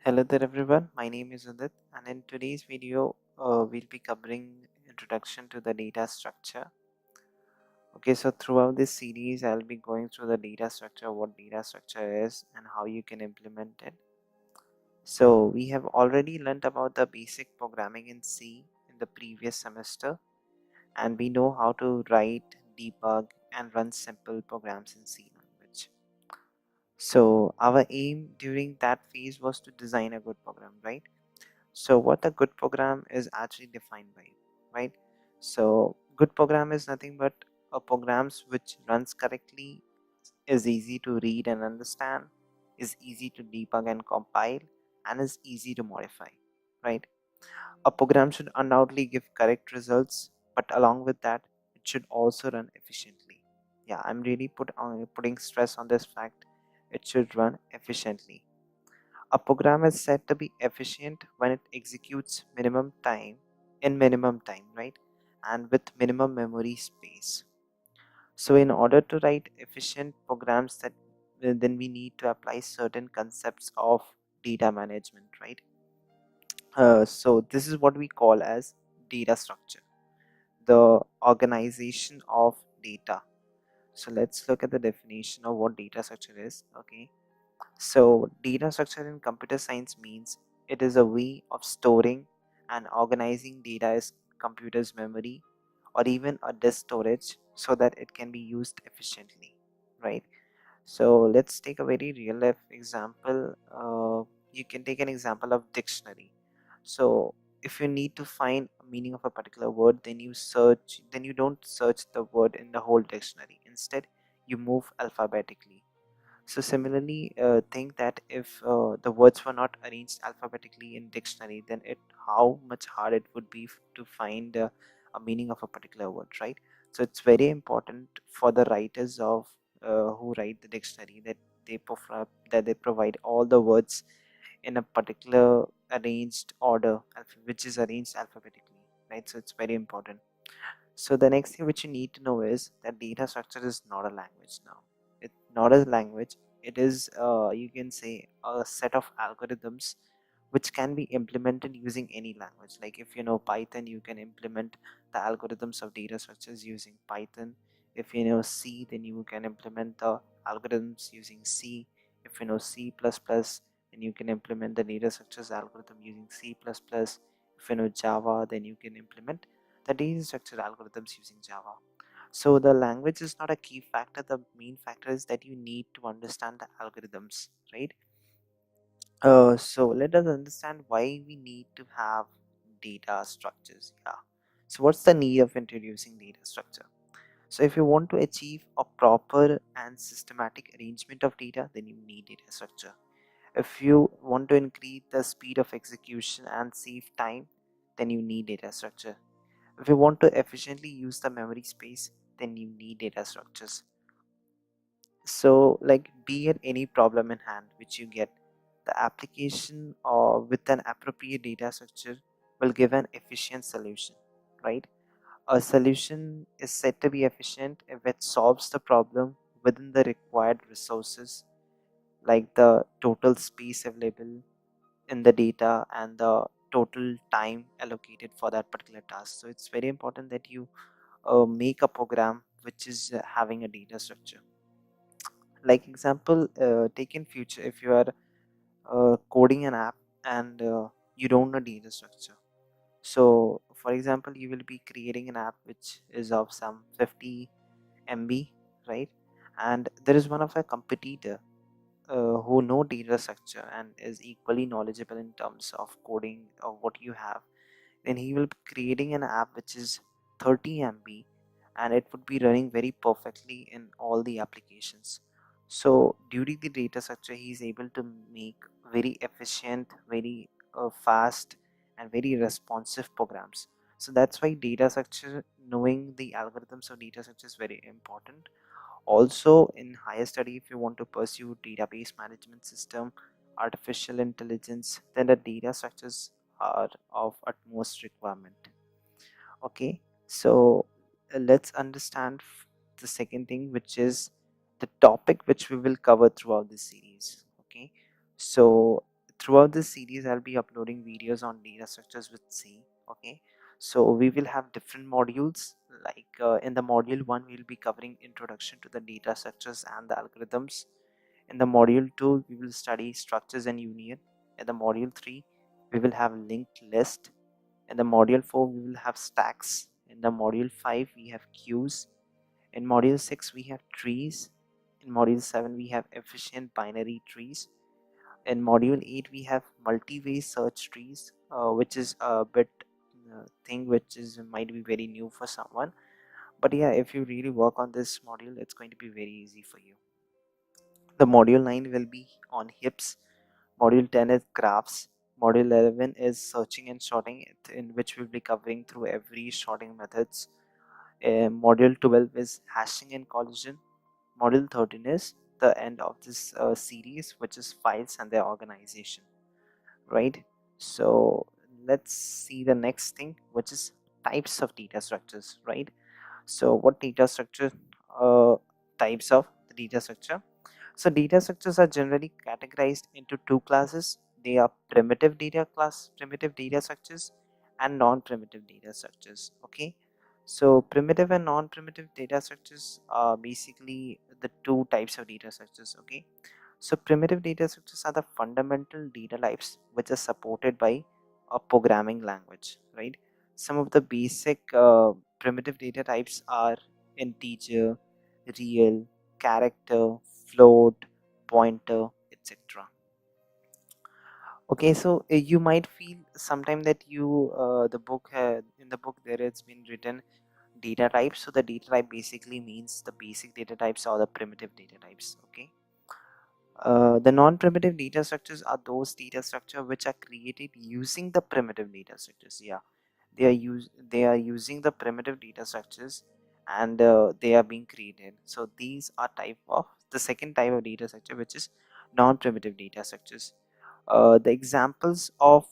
Hello there everyone, my name is Udit and in today's video we'll be covering introduction to the data structure. Okay, so throughout this series I'll be going through the data structure, what data structure is and how you can implement it. So we have already learnt about the basic programming in C in the previous semester, and we know how to write, debug and run simple programs in C language. So our aim during that phase was to design a good program, right? So what a good program is actually defined by, right? So good program is nothing but a programs which runs correctly, is easy to read and understand, is easy to debug and compile, and is easy to modify, right? A program should undoubtedly give correct results, but along with that, it should also run efficiently. Yeah, I'm really putting stress on this fact. It should run efficiently. A program is said to be efficient when it executes minimum time, right? And with minimum memory space. So in order to write efficient programs that then we need to apply certain concepts of data management, right? So this is what we call as data structure, the organization of data. So let's look at the definition of what data structure is. Okay. So, data structure in computer science means it is a way of storing and organizing data as computer's memory or even a disk storage so that it can be used efficiently, right? So, let's take a very real life example. You can take an example of dictionary. So, if you need to find a meaning of a particular word, then you don't search the word in the whole dictionary. Instead, you move alphabetically. So similarly, think that if the words were not arranged alphabetically in dictionary, then it how much hard it would be to find a meaning of a particular word, right? So it's very important for the writers of who write the dictionary that they provide all the words in a particular arranged order, which is arranged alphabetically, right? So it's very important. So the next thing which you need to know is that data structure is not a language now. It's not a language. It is, you can say, a set of algorithms which can be implemented using any language. Like if you know Python, you can implement the algorithms of data structures using Python. If you know C, then you can implement the algorithms using C. If you know C++, then you can implement the data structures algorithm using C++. If you know Java, then you can implement the data structure algorithms using Java. So the language is not a key factor. The main factor is that you need to understand the algorithms, right? So let us understand why we need to have data structures. Yeah. So what's the need of introducing data structure? So if you want to achieve a proper and systematic arrangement of data, then you need data structure. If you want to increase the speed of execution and save time, then you need data structure. If you want to efficiently use the memory space, then you need data structures. So, like, be it any problem in hand which you get, the application or with an appropriate data structure will give an efficient solution, right? A solution is said to be efficient if it solves the problem within the required resources, like the total space available in the data and the total time allocated for that particular task. So, it's very important that you make a program which is having a data structure. Like example, take in future if you are coding an app and you don't know data structure. So for example, you will be creating an app which is of some 50 MB, right? And there is one of a competitor who know data structure and is equally knowledgeable in terms of coding of what you have. Then he will be creating an app which is 30 MB and it would be running very perfectly in all the applications. So during the data structure, he is able to make very efficient, very fast, and very responsive programs. So that's why data structure, knowing the algorithms of data structure is very important. Also, in higher study, if you want to pursue database management system, artificial intelligence, then the data structures are of utmost requirement. Okay, so let's understand the second thing, which is the topic which we will cover throughout this series. Okay, so throughout this series I'll be uploading videos on data structures with C. Okay, so we will have different modules, like in the module 1 we'll be covering introduction to the data structures and the algorithms. In the module 2 we will study structures and union. In the module 3 we will have linked list. In the module 4 we will have stacks. In the module 5 we have queues. In module 6 we have trees. In module 7 we have efficient binary trees. In module 8 we have multi-way search trees, which is a bit thing which is might be very new for someone, but yeah, if you really work on this module it's going to be very easy for you. The module 9 will be on hips. Module 10 is graphs. Module 11 is searching and sorting, in which we'll be covering through every sorting methods. Module 12 is hashing and collision. Module 13 is the end of this series, which is files and their organization, right? So let's see the next thing, which is types of data structures, right? So what data structure, uh, types of the data structure. So data structures are generally categorized into two classes. They are primitive data structures, and non-primitive data structures. Okay, so primitive and non-primitive data structures are basically the two types of data structures. Okay, so primitive data structures are the fundamental data types which are supported by a programming language, right? Some of the basic primitive data types are integer, real, character, float, pointer, etc. Okay, so you might feel sometime that you in the book there it's been written data types. So the data type basically means the basic data types or the primitive data types. Okay, the non-primitive data structures are those data structure which are created using the primitive data structures. Yeah, they are using the primitive data structures, and they are being created. So these are type of the second type of data structure, which is non-primitive data structures. The examples of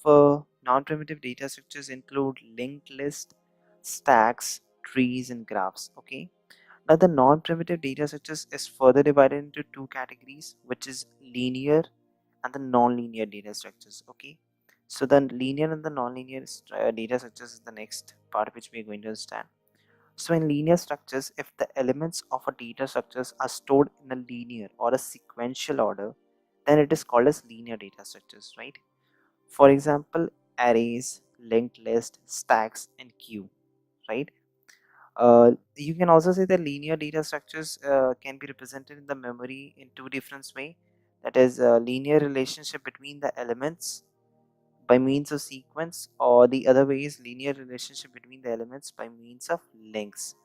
non-primitive data structures include linked list, stacks, trees, and graphs. Okay, now the non-primitive data structures is further divided into two categories, which is linear and the non-linear data structures. Okay, so the linear and the non-linear data structures is the next part which we are going to understand. So in linear structures, if the elements of a data structures are stored in a linear or a sequential order, then it is called as linear data structures, right? For example, arrays, linked list, stacks, and queue, right? You can also say that linear data structures can be represented in the memory in two different ways. That is a linear relationship between the elements by means of sequence, or the other way is linear relationship between the elements by means of links.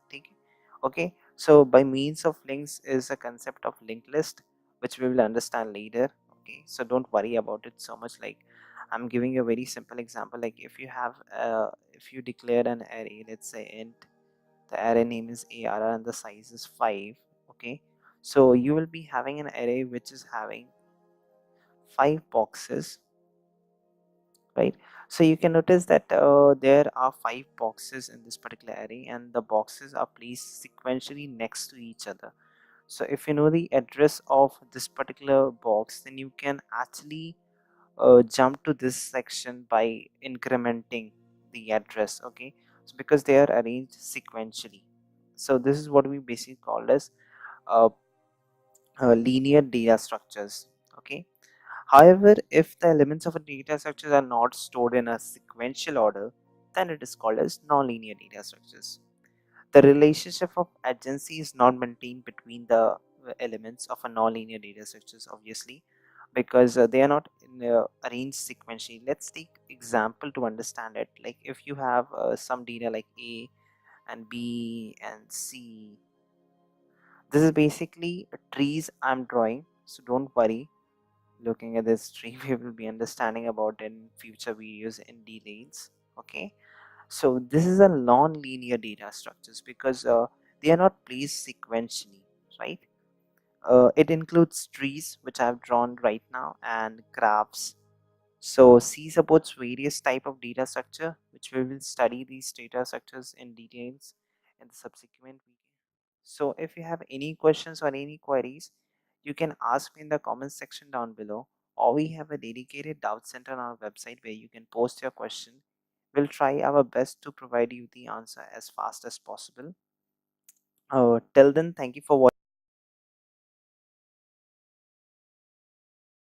Okay, so by means of links is a concept of linked list, which we will understand later. Okay, so don't worry about it so much. Like, I'm giving you a very simple example. Like, if you declare an array, let's say int, the array name is ARR and the size is 5. Okay, so you will be having an array which is having 5 boxes, right? So you can notice that there are 5 boxes in this particular array, and the boxes are placed sequentially next to each other. So if you know the address of this particular box, then you can actually jump to this section by incrementing the address. Okay, so because they are arranged sequentially, so this is what we basically call as uh, linear data structures. Okay, however, if the elements of a data structure are not stored in a sequential order, then it is called as nonlinear data structures. The relationship of adjacency is not maintained between the elements of a nonlinear data structures, obviously, because they are not arranged sequentially. Let's take example to understand it. Like if you have some data like A and B and C, this is basically trees I'm drawing. So don't worry, looking at this tree we will be understanding about in future videos in details. Okay, so this is a non-linear data structures because they are not placed sequentially, right? It includes trees, which I've drawn right now, and graphs. So C supports various type of data structure, which we will study these data structures in details in the subsequent video. So if you have any questions or any queries, you can ask me in the comment section down below, or we have a dedicated doubt center on our website where you can post your question. We'll try our best to provide you the answer as fast as possible. Till then, thank you for watching.